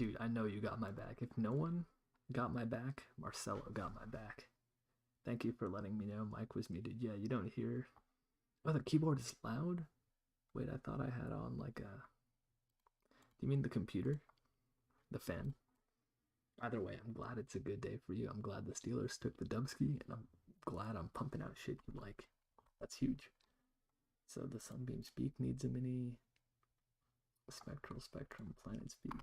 Dude, I know you got my back. If no one got my back, Marcelo got my back. Thank you for letting me know Mike was muted. Yeah, you don't hear. Oh, the keyboard is loud? Wait, I thought I had on like a. Do you mean the computer? The fan? Either way, I'm glad it's a good day for you. I'm glad the Steelers took the Dubski, and I'm glad I'm pumping out shit you like. That's huge. So the Sunbeam Speak needs a mini Spectral Spectrum Planet Speak.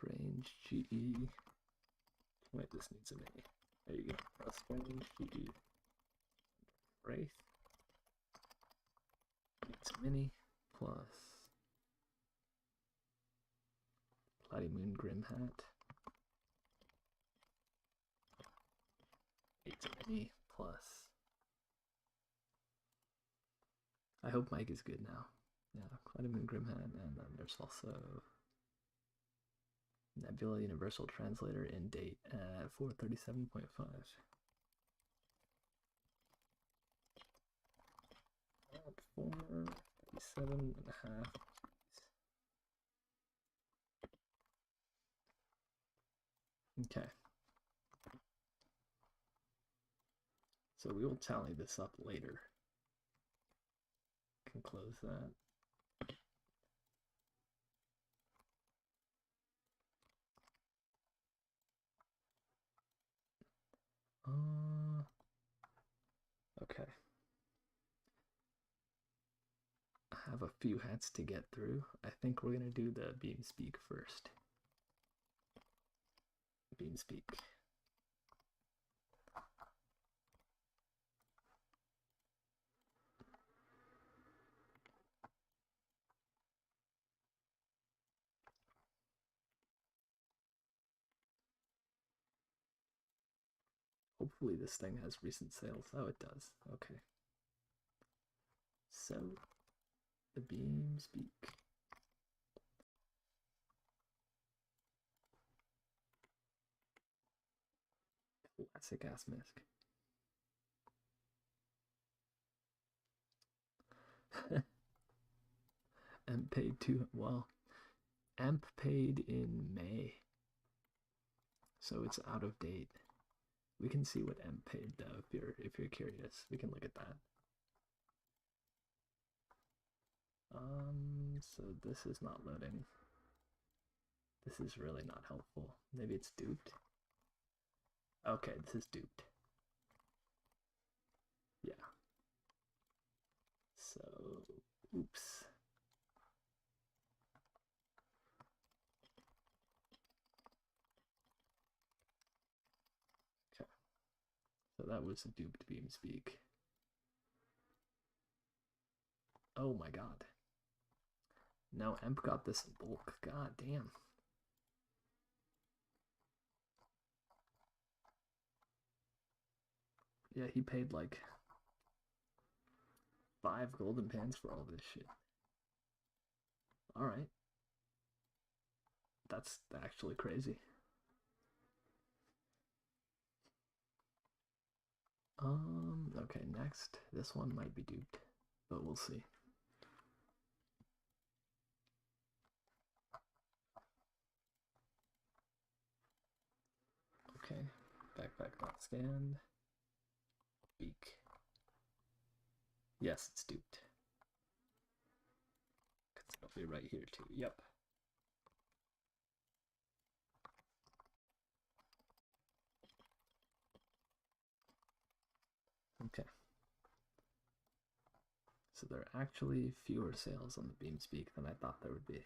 Strange GE. Wait, this needs a mini. There you go. A Strange GE. Wraith. Needs a mini. Plus Bloody Moon Grim Hat. Needs a mini. Plus. I hope Mike is good now. Yeah, Bloody Moon Grim Hat, and then there's also Nebula Universal Translator in date at 437.5. 437.5. Okay. So we will tally this up later. Can close that. Okay. I have a few hats to get through. I think we're gonna do the Beam Speak first. Beam Speak. Hopefully this thing has recent sales. Oh, it does. Okay. So, the Beam Speak. Classic ass misc. Amp paid too well. Amp paid in May, so it's out of date. We can see what Amp paid though if you're curious. We can look at that. So this is not loading. This is really not helpful. Maybe it's duped. Okay, this is duped. Yeah. So, oops. Okay. So that was a duped Beam Speak. Oh my god. Now Emp got this in bulk. God damn. Yeah, he paid like 5 golden pans for all this shit. Alright. That's actually crazy. Okay, next. This one might be duped, but we'll see. Okay, backpack.scanned. Beak. Yes, it's duped. Because it'll be right here too. Yep. Okay. So there are actually fewer sales on the Beam Speak than I thought there would be.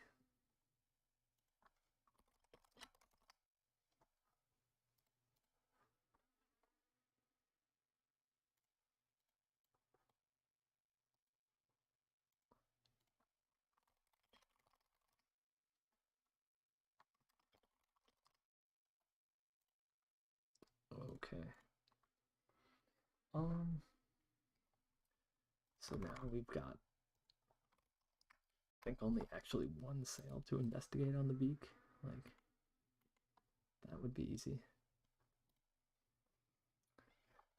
Okay. So now we've got, I think, only actually one sale to investigate on the Beak. Like, that would be easy.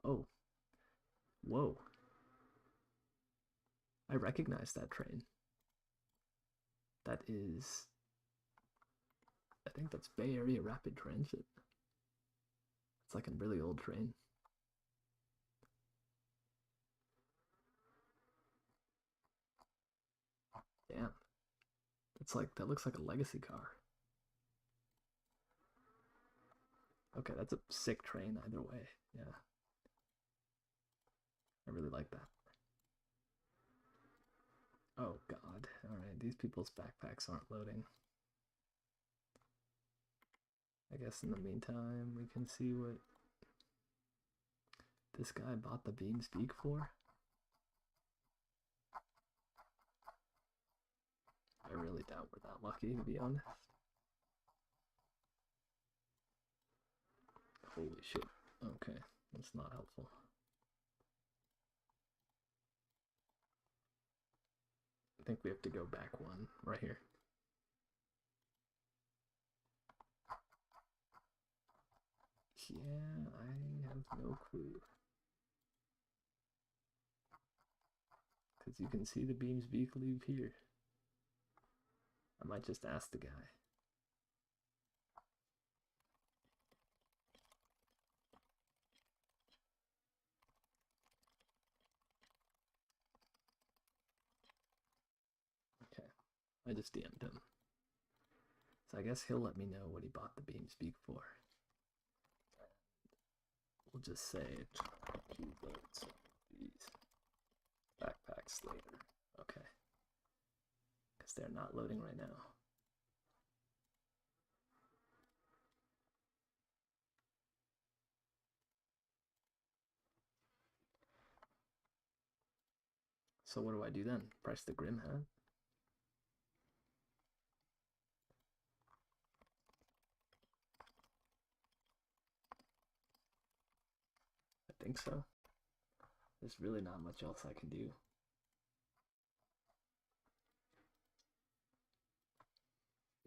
Oh, whoa. I recognize that train. That is, I think that's Bay Area Rapid Transit. It's like a really old train. Damn. It's like, that looks like a legacy car. Okay, that's a sick train either way. Yeah. I really like that. Oh god. Alright, these people's backpacks aren't loading. I guess in the meantime we can see what this guy bought the Beams Beak for. I really doubt we're that lucky, to be honest. Holy shit. Okay, that's not helpful. I think we have to go back one right here. Yeah, I have no clue. Because you can see the Beams Beak leave here. I might just ask the guy. Okay, I just DM'd him. So I guess he'll let me know what he bought the Beams Beak for. We'll just say he loads these backpacks later. Okay. Because they're not loading right now. So what do I do then? Price the Grim Hat? I think so. There's really not much else I can do.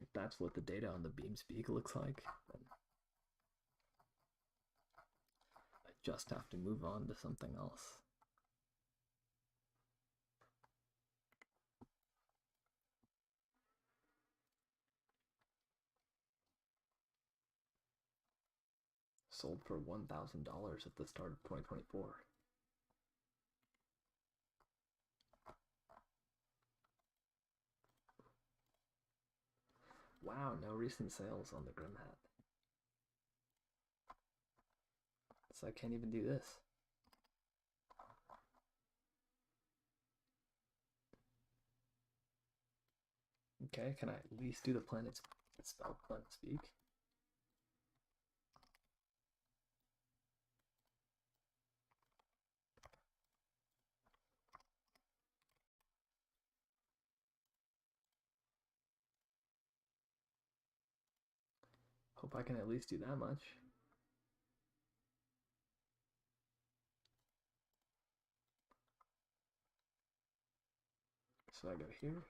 If that's what the data on the Beams Beak looks like, then I just have to move on to something else. Sold for $1,000 at the start of 2024. Wow, no recent sales on the Grim Hat. So I can't even do this. Okay, can I at least do the planet's spell planet speak? Hope I can at least do that much. So I go here,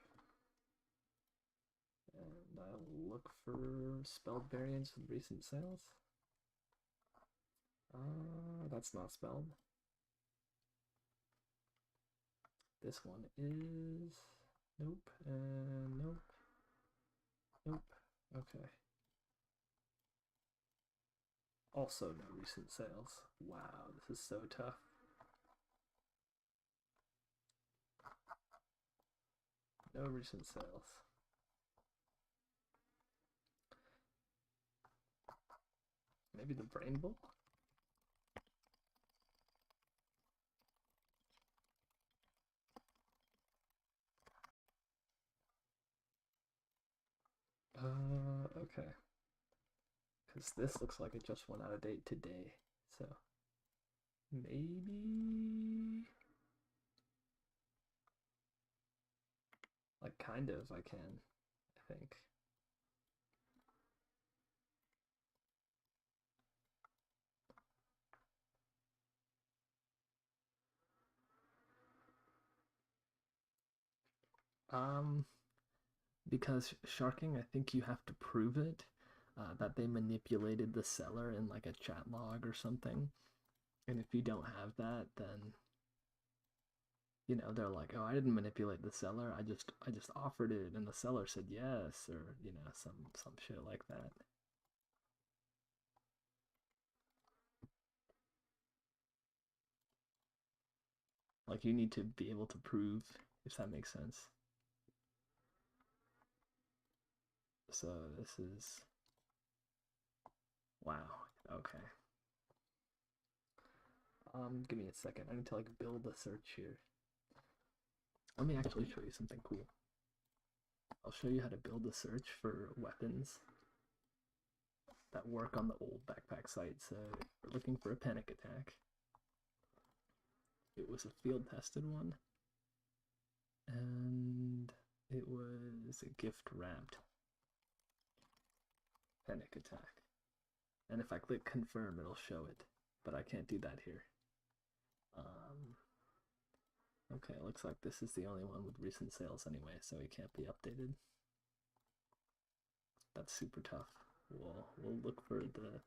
and I'll look for spelled variants with recent sales. That's not spelled. This one is nope, and nope, nope. Okay. Also no recent sales. Wow, this is so tough. No recent sales. Maybe the Brain Bowl? Okay. Because this looks like it just went out of date today. So, maybe... Like, kind of, I can, I think. Because sharking, I think you have to prove it, that they manipulated the seller in like a chat log or something. And if you don't have that, then you know they're like, oh, I didn't manipulate the seller. I just offered it, and the seller said yes, or you know some shit like that. Like you need to be able to prove if that makes sense. So this is wow. Okay. Give me a second. I need to like build a search here. Let me actually show you something cool. I'll show you how to build a search for weapons that work on the old backpack site. So if we're looking for a panic attack, it was a field tested one, and it was a gift wrapped panic attack. And if I click confirm, it'll show it, but I can't do that here. Okay, looks like this is the only one with recent sales anyway, so it can't be updated. That's super tough. We'll look for the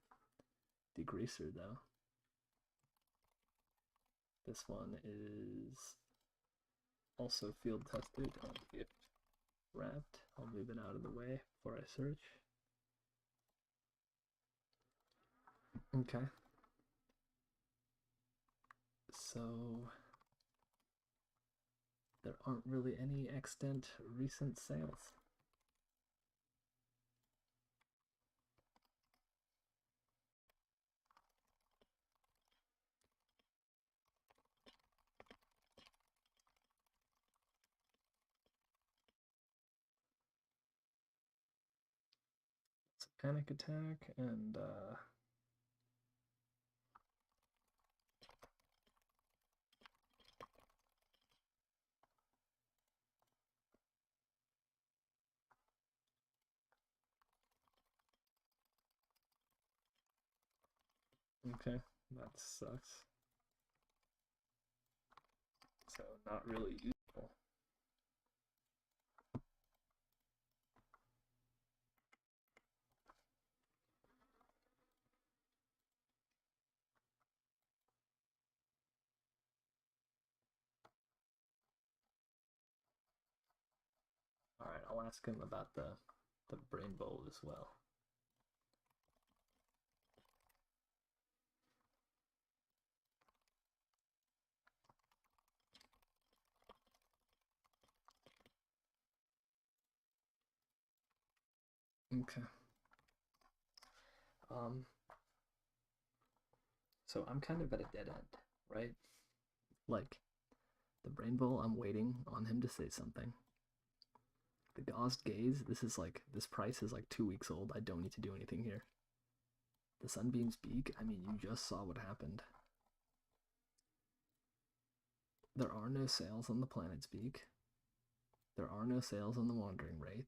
degreaser though. This one is also field tested and gift wrapped. I'll move it out of the way before I search. Okay. So there aren't really any extant recent sales. It's a panic attack and okay, that sucks. So not really useful. Alright, I'll ask him about the brain bowl as well. Okay. So I'm kind of at a dead end, right? Like the brain bowl, I'm waiting on him to say something. The gauzed gaze, this price is like 2 weeks old. I don't need to do anything here. The sunbeam's beak, I mean, you just saw what happened. There are no sales on the planet's beak. There are no sales on the wandering wraith.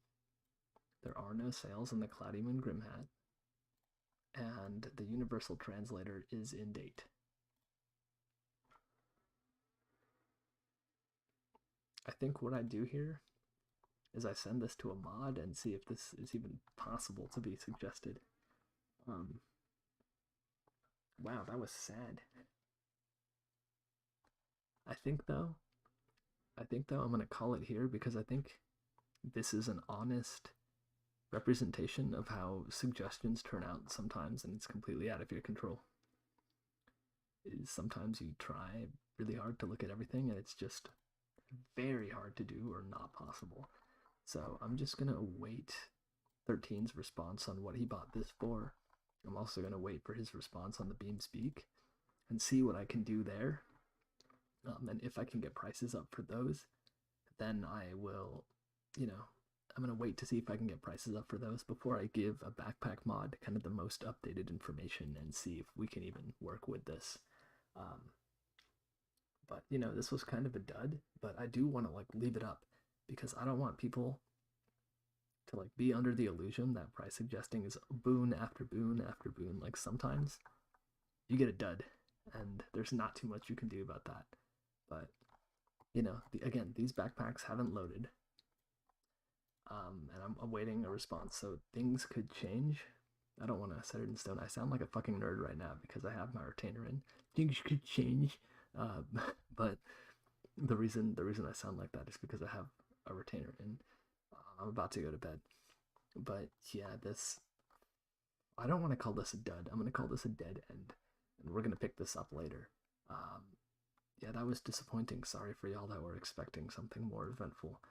There are no sales on the cloudy moon grimhat. And the universal translator is in date. I think what I do here is I send this to a mod and see if this is even possible to be suggested. Wow, that was sad. I think though I'm gonna call it here because I think this is an honest representation of how suggestions turn out sometimes, and it's completely out of your control. Is sometimes you try really hard to look at everything and it's just very hard to do or not possible. So I'm just gonna await 13's response on what he bought this for. I'm also gonna wait for his response on the beam speak and see what I can do there. And if I can get prices up for those, then I will, you know, I'm gonna wait to see if I can get prices up for those before I give a backpack mod kind of the most updated information and see if we can even work with this. But you know, this was kind of a dud, but I do want to like leave it up because I don't want people to like be under the illusion that price suggesting is boon after boon after boon. Like sometimes you get a dud and there's not too much you can do about that. But you know, again, these backpacks haven't loaded. And I'm awaiting a response, so things could change. I don't want to set it in stone. I sound like a fucking nerd right now because I have my retainer in. Things could change, uh, but the reason I sound like that is because I have a retainer in. I'm about to go to bed, but yeah, this I don't want to call this a dud. I'm gonna call this a dead end, and we're gonna pick this up later. Um, yeah, that was disappointing. Sorry for y'all that were expecting something more eventful.